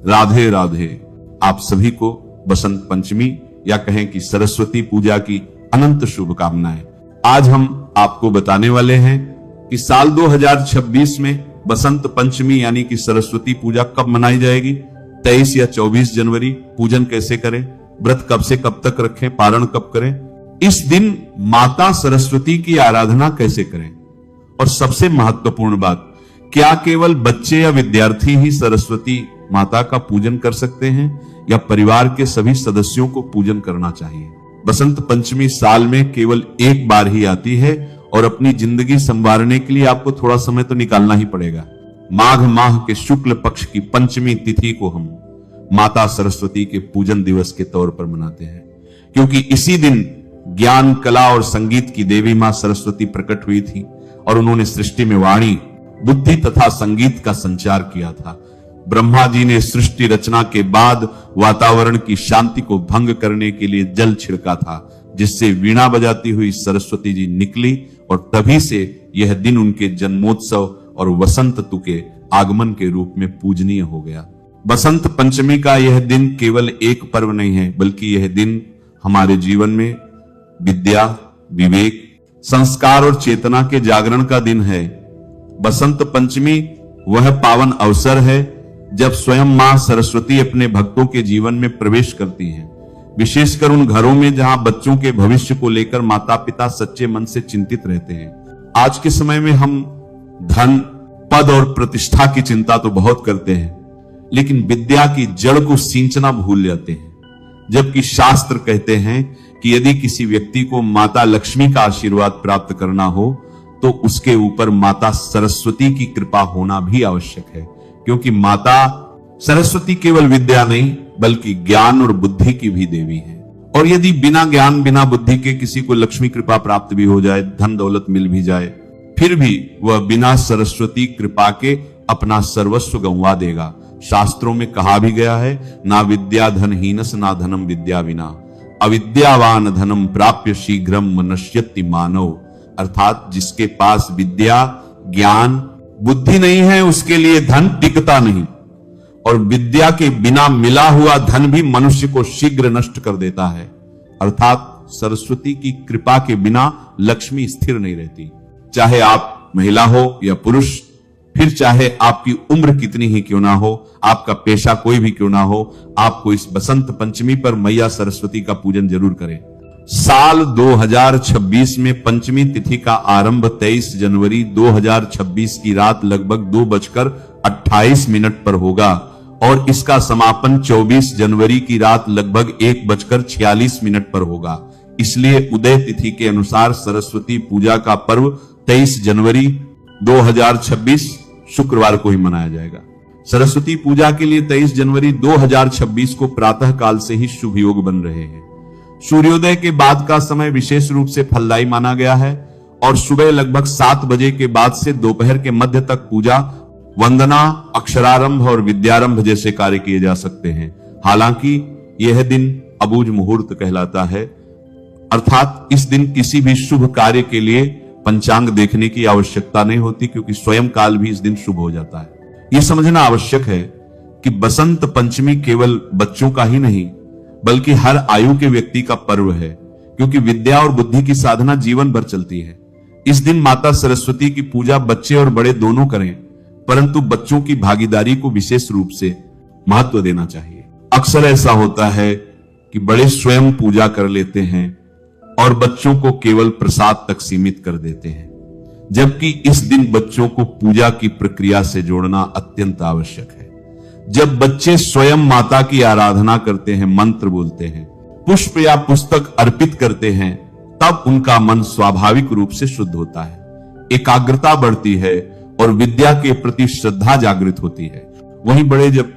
राधे राधे। आप सभी को बसंत पंचमी या कहें कि सरस्वती पूजा की अनंत शुभकामनाएं। आज हम आपको बताने वाले हैं कि साल 2026 में बसंत पंचमी यानी कि सरस्वती पूजा कब मनाई जाएगी। 23 या 24 जनवरी। पूजन कैसे करें, व्रत कब से कब तक रखें, पारण कब करें, इस दिन माता सरस्वती की आराधना कैसे करें, और सबसे महत्वपूर्ण बात, क्या केवल बच्चे या विद्यार्थी ही सरस्वती माता का पूजन कर सकते हैं या परिवार के सभी सदस्यों को पूजन करना चाहिए। बसंत पंचमी साल में केवल एक बार ही आती है और अपनी जिंदगी संवारने के लिए आपको थोड़ा समय तो निकालना ही पड़ेगा। माघ माह के शुक्ल पक्ष की पंचमी तिथि को हम माता सरस्वती के पूजन दिवस के तौर पर मनाते हैं, क्योंकि इसी दिन ज्ञान, कला और संगीत की देवी मां सरस्वती प्रकट हुई थी और उन्होंने सृष्टि में वाणी, बुद्धि तथा संगीत का संचार किया था। ब्रह्मा जी ने सृष्टि रचना के बाद वातावरण की शांति को भंग करने के लिए जल छिड़का था, जिससे वीणा बजाती हुई सरस्वती जी निकली और तभी से यह दिन उनके जन्मोत्सव और वसंत ऋतु के आगमन के रूप में पूजनीय हो गया। बसंत पंचमी का यह दिन केवल एक पर्व नहीं है, बल्कि यह दिन हमारे जीवन में विद्या, विवेक, संस्कार और चेतना के जागरण का दिन है। बसंत पंचमी वह पावन अवसर है जब स्वयं मां सरस्वती अपने भक्तों के जीवन में प्रवेश करती हैं, विशेषकर उन घरों में जहां बच्चों के भविष्य को लेकर माता पिता सच्चे मन से चिंतित रहते हैं। आज के समय में हम धन, पद और प्रतिष्ठा की चिंता तो बहुत करते हैं, लेकिन विद्या की जड़ को सींचना भूल जाते हैं। जबकि शास्त्र कहते हैं कि यदि किसी व्यक्ति को माता लक्ष्मी का आशीर्वाद प्राप्त करना हो तो उसके ऊपर माता सरस्वती की कृपा होना भी आवश्यक है, क्योंकि माता सरस्वती केवल विद्या नहीं बल्कि ज्ञान और बुद्धि की भी देवी है। और यदि बिना ज्ञान, बिना बुद्धि के किसी को लक्ष्मी कृपा प्राप्त भी हो जाए, धन दौलत मिल भी जाए, फिर भी वह बिना सरस्वती कृपा के अपना सर्वस्व गंवा देगा। शास्त्रों में कहा भी गया है, ना विद्या धन हीनस ना धनम विद्या विना, अविद्यावान धनम प्राप्य शीघ्रम नश्यति मानव। अर्थात जिसके पास विद्या, ज्ञान, बुद्धि नहीं है उसके लिए धन टिकता नहीं, और विद्या के बिना मिला हुआ धन भी मनुष्य को शीघ्र नष्ट कर देता है। अर्थात सरस्वती की कृपा के बिना लक्ष्मी स्थिर नहीं रहती। चाहे आप महिला हो या पुरुष, फिर चाहे आपकी उम्र कितनी ही क्यों ना हो, आपका पेशा कोई भी क्यों ना हो, आपको इस बसंत पंचमी पर मैया सरस्वती का पूजन जरूर करें। साल 2026 में पंचमी तिथि का आरंभ 23 जनवरी 2026 की रात लगभग 2:28 पर होगा और इसका समापन 24 जनवरी की रात लगभग 1:46 पर होगा। इसलिए उदय तिथि के अनुसार सरस्वती पूजा का पर्व 23 जनवरी 2026 शुक्रवार को ही मनाया जाएगा। सरस्वती पूजा के लिए 23 जनवरी 2026 को प्रातः काल से ही शुभ योग बन रहे हैं। सूर्योदय के बाद का समय विशेष रूप से फलदायी माना गया है और सुबह लगभग 7 बजे के बाद से दोपहर के मध्य तक पूजा, वंदना, अक्षरारंभ और विद्यारंभ जैसे कार्य किए जा सकते हैं। हालांकि यह दिन अबूझ मुहूर्त कहलाता है, अर्थात इस दिन किसी भी शुभ कार्य के लिए पंचांग देखने की आवश्यकता नहीं होती, क्योंकि स्वयं काल भी इस दिन शुभ हो जाता है। यह समझना आवश्यक है कि बसंत पंचमी केवल बच्चों का ही नहीं बल्कि हर आयु के व्यक्ति का पर्व है, क्योंकि विद्या और बुद्धि की साधना जीवन भर चलती है। इस दिन माता सरस्वती की पूजा बच्चे और बड़े दोनों करें, परंतु बच्चों की भागीदारी को विशेष रूप से महत्व देना चाहिए। अक्सर ऐसा होता है कि बड़े स्वयं पूजा कर लेते हैं और बच्चों को केवल प्रसाद तक सीमित कर देते हैं, जबकि इस दिन बच्चों को पूजा की प्रक्रिया से जोड़ना अत्यंत आवश्यक है। जब बच्चे स्वयं माता की आराधना करते हैं, मंत्र बोलते हैं, पुष्प या पुस्तक अर्पित करते हैं, तब उनका मन स्वाभाविक रूप से शुद्ध होता है, एकाग्रता बढ़ती है और विद्या के प्रति श्रद्धा जागृत होती है। वहीं बड़े जब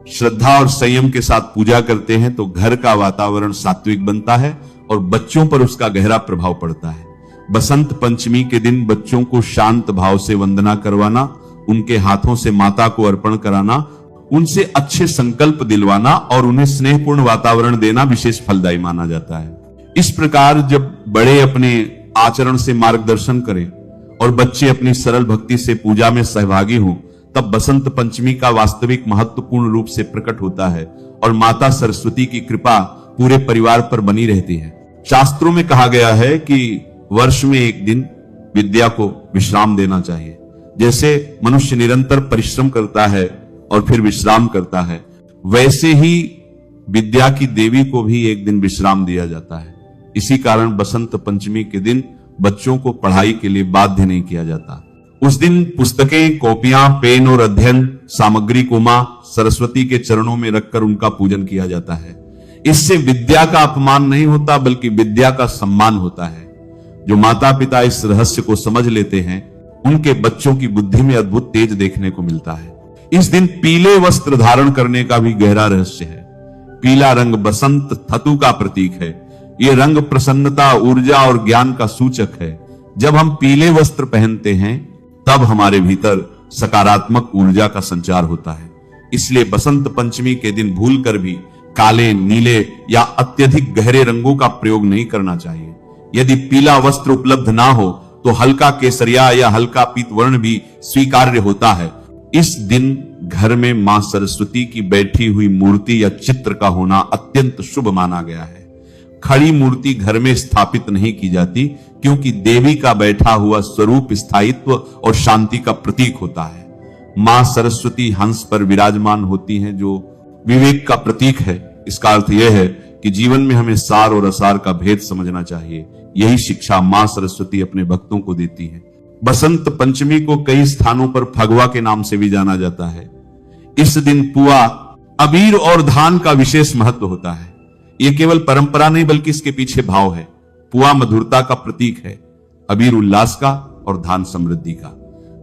श्रद्धा और संयम के साथ पूजा करते हैं तो घर का वातावरण सात्विक बनता है और बच्चों पर उसका गहरा प्रभाव पड़ता है। बसंत पंचमी के दिन बच्चों को शांत भाव से वंदना करवाना, उनके हाथों से माता को अर्पण कराना, उनसे अच्छे संकल्प दिलवाना और उन्हें स्नेहपूर्ण वातावरण देना विशेष फलदायी माना जाता है। इस प्रकार जब बड़े अपने आचरण से मार्गदर्शन करें और बच्चे अपनी सरल भक्ति से पूजा में सहभागी हों, तब बसंत पंचमी का वास्तविक महत्व पूर्ण रूप से प्रकट होता है और माता सरस्वती की कृपा पूरे परिवार पर बनी रहती है। शास्त्रों में कहा गया है कि वर्ष में एक दिन विद्या को विश्राम देना चाहिए। जैसे मनुष्य निरंतर परिश्रम करता है और फिर विश्राम करता है, वैसे ही विद्या की देवी को भी एक दिन विश्राम दिया जाता है। इसी कारण बसंत पंचमी के दिन बच्चों को पढ़ाई के लिए बाध्य नहीं किया जाता। उस दिन पुस्तकें, कॉपियां, पेन और अध्ययन सामग्री को मां सरस्वती के चरणों में रखकर उनका पूजन किया जाता है। इससे विद्या का अपमान नहीं होता बल्कि विद्या का सम्मान होता है। जो माता पिता इस रहस्य को समझ लेते हैं उनके बच्चों की बुद्धि में अद्भुत तेज देखने को मिलता है। इस दिन पीले वस्त्र धारण करने का भी गहरा रहस्य है। पीला रंग बसंत धतु का प्रतीक है। ये रंग प्रसन्नता, ऊर्जा और ज्ञान का सूचक है। जब हम पीले वस्त्र पहनते हैं तब हमारे भीतर सकारात्मक ऊर्जा का संचार होता है। इसलिए बसंत पंचमी के दिन भूलकर भी काले, नीले या अत्यधिक गहरे रंगों का प्रयोग नहीं करना चाहिए। यदि पीला वस्त्र उपलब्ध ना हो तो हल्का केसरिया या हल्का पीत वर्ण भी स्वीकार्य होता है। इस दिन घर में मां सरस्वती की बैठी हुई मूर्ति या चित्र का होना अत्यंत शुभ माना गया है। खड़ी मूर्ति घर में स्थापित नहीं की जाती क्योंकि देवी का बैठा हुआ स्वरूप स्थायित्व और शांति का प्रतीक होता है। मां सरस्वती हंस पर विराजमान होती हैं जो विवेक का प्रतीक है। इसका अर्थ यह है कि जीवन में हमें सार और असार का भेद समझना चाहिए। यही शिक्षा मां सरस्वती अपने भक्तों को देती है। बसंत पंचमी को कई स्थानों पर फगवा के नाम से भी जाना जाता है। इस दिन पुआ, अबीर और धान का विशेष महत्व होता है। यह केवल परंपरा नहीं बल्कि इसके पीछे भाव है। पुआ मधुरता का प्रतीक है, अबीर उल्लास का और धान समृद्धि का।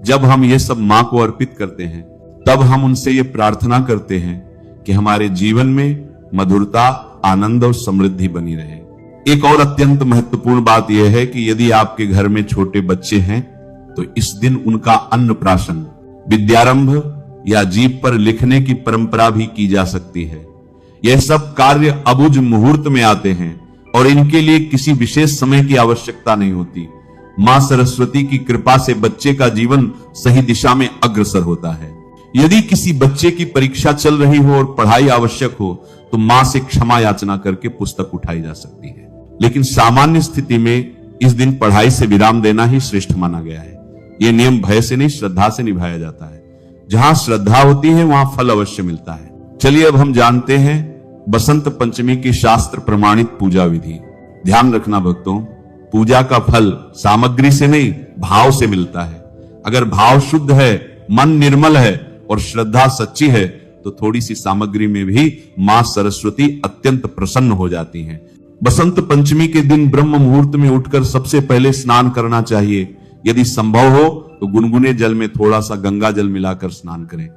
जब हम ये सब मां को अर्पित करते हैं तब हम उनसे ये प्रार्थना करते हैं कि हमारे जीवन में मधुरता, आनंद और समृद्धि बनी रहे। एक और अत्यंत महत्वपूर्ण बात यह है कि यदि आपके घर में छोटे बच्चे हैं तो इस दिन उनका अन्नप्राशन, विद्यारंभ या जीभ पर लिखने की परंपरा भी की जा सकती है। यह सब कार्य अबुझ मुहूर्त में आते हैं और इनके लिए किसी विशेष समय की आवश्यकता नहीं होती। मां सरस्वती की कृपा से बच्चे का जीवन सही दिशा में अग्रसर होता है। यदि किसी बच्चे की परीक्षा चल रही हो और पढ़ाई आवश्यक हो तो मां से क्षमा याचना करके पुस्तक उठाई जा सकती है। लेकिन सामान्य स्थिति में इस दिन पढ़ाई से विराम देना ही श्रेष्ठ माना गया है। यह नियम भय से नहीं, श्रद्धा से निभाया जाता है। जहां श्रद्धा होती है वहां फल अवश्य मिलता है। चलिए अब हम जानते हैं बसंत पंचमी की शास्त्र प्रमाणित पूजा विधि। ध्यान रखना भक्तों, पूजा का फल सामग्री से नहीं, भाव से मिलता है। अगर भाव शुद्ध है, मन निर्मल है और श्रद्धा सच्ची है तो थोड़ी सी सामग्री में भी मां सरस्वती अत्यंत प्रसन्न हो जाती हैं। बसंत पंचमी के दिन ब्रह्म मुहूर्त में उठकर सबसे पहले स्नान करना चाहिए। यदि संभव हो तो गुनगुने जल में थोड़ा सा गंगा जल मिलाकर स्नान करें।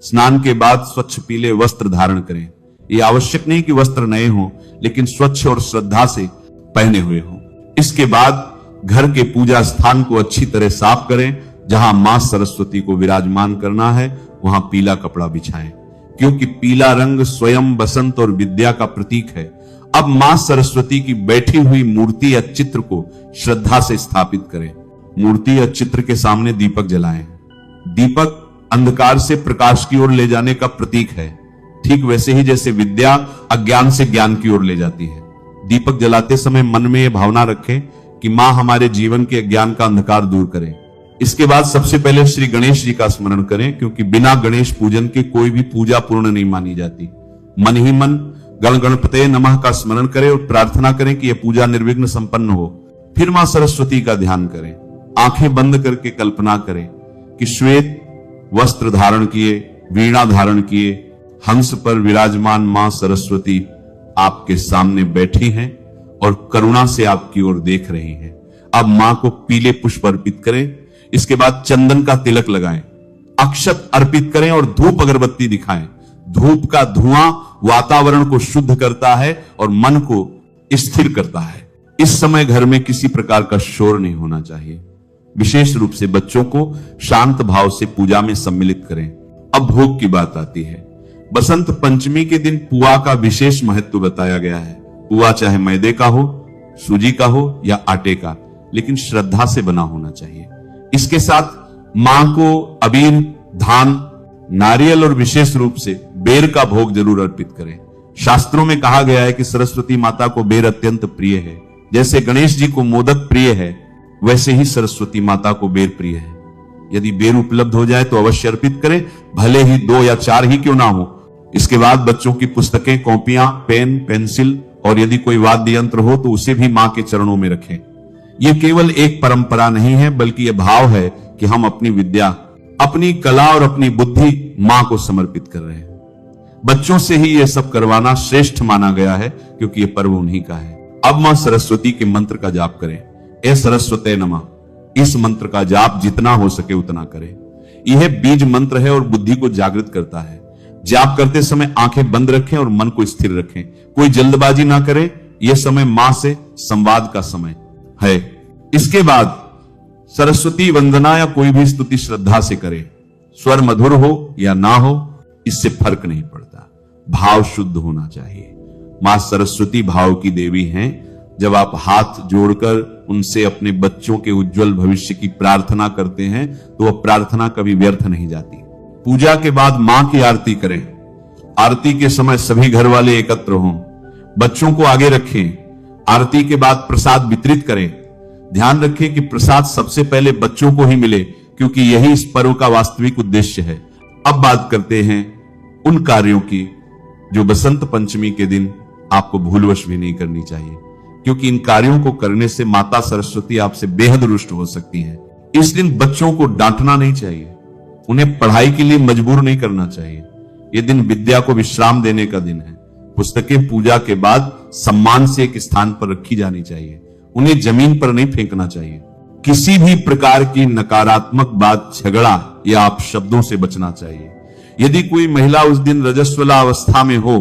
स्नान के बाद स्वच्छ पीले वस्त्र धारण करें। यह आवश्यक नहीं कि वस्त्र नए हों, लेकिन स्वच्छ और श्रद्धा से पहने हुए हों। इसके बाद घर के पूजा स्थान को अच्छी तरह साफ करें। जहां मां सरस्वती को विराजमान करना है वहां पीला कपड़ा बिछाएं, क्योंकि पीला रंग स्वयं बसंत और विद्या का प्रतीक है। अब मां सरस्वती की बैठी हुई मूर्ति या चित्र को श्रद्धा से स्थापित करें। मूर्ति या चित्र के सामने दीपक जलाएं। दीपक अंधकार से प्रकाश की ओर ले जाने का प्रतीक है, ठीक वैसे ही जैसे विद्या अज्ञान से ज्ञान की ओर ले जाती है। दीपक जलाते समय मन में यह भावना रखें कि मां हमारे जीवन के अज्ञान का अंधकार दूर करे। इसके बाद सबसे पहले श्री गणेश जी का स्मरण करें, क्योंकि बिना गणेश पूजन के कोई भी पूजा पूर्ण नहीं मानी जाती। मन ही मन गण गणपते नमः का स्मरण करें और प्रार्थना करें कि यह पूजा निर्विघ्न संपन्न हो। फिर मां सरस्वती का ध्यान करें। आंखें बंद करके कल्पना करें कि श्वेत वस्त्र धारण किए, वीणा धारण किए, हंस पर विराजमान मां सरस्वती आपके सामने बैठी हैं और करुणा से आपकी ओर देख रही हैं। अब मां को पीले पुष्प अर्पित करें। इसके बाद चंदन का तिलक लगाएं, अक्षत अर्पित करें और धूप अगरबत्ती दिखाएं। धूप का धुआं वातावरण को शुद्ध करता है और मन को स्थिर करता है। इस समय घर में किसी प्रकार का शोर नहीं होना चाहिए। विशेष रूप से बच्चों को शांत भाव से पूजा में सम्मिलित करें। अब भोग की बात आती है। बसंत पंचमी के दिन पुआ का विशेष महत्व बताया गया है। पुआ चाहे मैदे का हो, सूजी का हो या आटे का, लेकिन श्रद्धा से बना होना चाहिए। इसके साथ मां को अबीर, धान नारियल और विशेष रूप से बेर का भोग जरूर अर्पित करें। शास्त्रों में कहा गया है कि सरस्वती माता को बेर अत्यंत प्रिय है। जैसे गणेश जी को मोदक प्रिय है, वैसे ही सरस्वती माता को बेर प्रिय है। यदि बेर उपलब्ध हो जाए तो अवश्य अर्पित करें, भले ही 2 या 4 ही क्यों ना हो। इसके बाद बच्चों की पुस्तकें, कॉपियां, पेन, पेंसिल और यदि कोई वाद्य यंत्र हो तो उसे भी मां के चरणों में रखें। यह केवल एक परंपरा नहीं है, बल्कि यह भाव है कि हम अपनी विद्या, अपनी कला और अपनी बुद्धि मां को समर्पित कर रहे हैं। बच्चों से ही यह सब करवाना श्रेष्ठ माना गया है, क्योंकि यह पर्व उन्हीं का है। अब मां सरस्वती के मंत्र का जाप करें। ए सरस्वते नमः। इस मंत्र का जाप जितना हो सके उतना करें। यह बीज मंत्र है और बुद्धि को जागृत करता है। जाप करते समय आंखें बंद रखें और मन को स्थिर रखें। कोई जल्दबाजी ना करें। यह समय मां से संवाद का समय है। इसके बाद सरस्वती वंदना या कोई भी स्तुति श्रद्धा से करें। स्वर मधुर हो या ना हो, इससे फर्क नहीं पड़ता। भाव शुद्ध होना चाहिए। मां सरस्वती भाव की देवी हैं। जब आप हाथ जोड़कर उनसे अपने बच्चों के उज्जवल भविष्य की प्रार्थना करते हैं तो वह प्रार्थना कभी व्यर्थ नहीं जाती। पूजा के बाद मां की आरती करें। आरती के समय सभी घर वाले एकत्र हों। बच्चों को आगे रखें। आरती के बाद प्रसाद वितरित करें। ध्यान रखें कि प्रसाद सबसे पहले बच्चों को ही मिले, क्योंकि यही इस पर्व का वास्तविक उद्देश्य है। अब बात करते हैं उन कार्यों की जो बसंत पंचमी के दिन आपको भूलवश भी नहीं करनी चाहिए, क्योंकि इन कार्यों को करने से माता सरस्वती आपसे बेहद रुष्ट हो सकती है। इस दिन बच्चों को डांटना नहीं चाहिए, उन्हें पढ़ाई के लिए मजबूर नहीं करना चाहिए। यह दिन विद्या को विश्राम देने का दिन है। पुस्तकें पूजा के बाद सम्मान से एक स्थान पर रखी जानी चाहिए। उन्हें जमीन पर नहीं फेंकना चाहिए। किसी भी प्रकार की नकारात्मक बात, झगड़ा या अपशब्दों से बचना चाहिए। यदि कोई महिला उस दिन रजस्वला अवस्था में हो,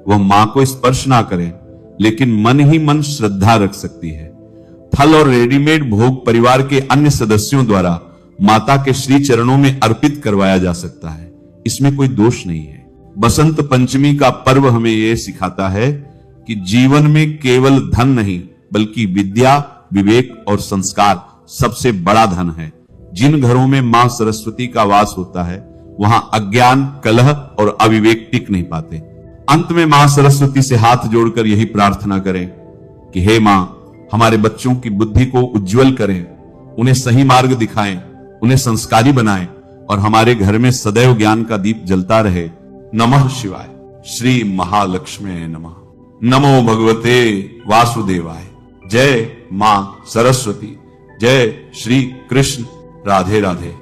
वह मां को स्पर्श ना करे, लेकिन मन ही मन श्रद्धा रख सकती है। फल और रेडीमेड भोग परिवार के अन्य सदस्यों द्वारा माता के श्री चरणों में अर्पित करवाया जा सकता है। इसमें कोई दोष नहीं है। बसंत पंचमी का पर्व हमें यह सिखाता है कि जीवन में केवल धन नहीं, बल्कि विद्या, विवेक और संस्कार सबसे बड़ा धन है। जिन घरों में मां सरस्वती का वास होता है, वहां अज्ञान, कलह और अविवेक टिक नहीं पाते। अंत में मां सरस्वती से हाथ जोड़कर यही प्रार्थना करें कि हे मां, हमारे बच्चों की बुद्धि को उज्जवल करें, उन्हें सही मार्ग दिखाएं, उन्हें संस्कारी बनाएं और हमारे घर में सदैव ज्ञान का दीप जलता रहे। नमः शिवाय। श्री महालक्ष्मी नमः। नमो भगवते वासुदेवाय। जय मां सरस्वती। जय श्री कृष्ण। राधे राधे।